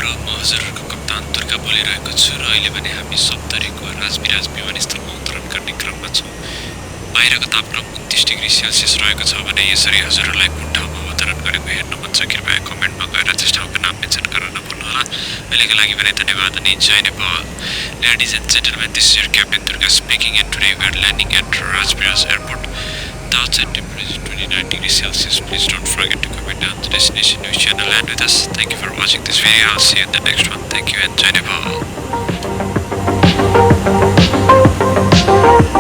र म हजुरहरूको कप्तान दुर्गा बोलिरहेको छु र अहिले भने हामी सप्तरीको राजविराज विमानस्थलमा उतरण गर्ने क्रममा छौँ। बाहिरको तापक्रम 29 डिग्री सेल्सियस रहेको छ भने यसरी हजुरहरूलाई कुन ठाउँमा अवतरण गरेको हेर्न मन छ कृपया कमेन्टमा गएर त्यस ठाउँको नाम मेन्सन गर्न नभुल्नुहोला। अहिलेको लागि भने धन्यवाद अनि जय Nepal. Ladies and gentlemen, this is your Captain Durga speaking and today we are landing at Rajbiraj Airport. The outside temperature is 29 degrees Celsius. Please don't forget to comment down the destination news channel and with us. Thank you for watching this video. I'll see you in the next one. Thank you and Jai Nepal.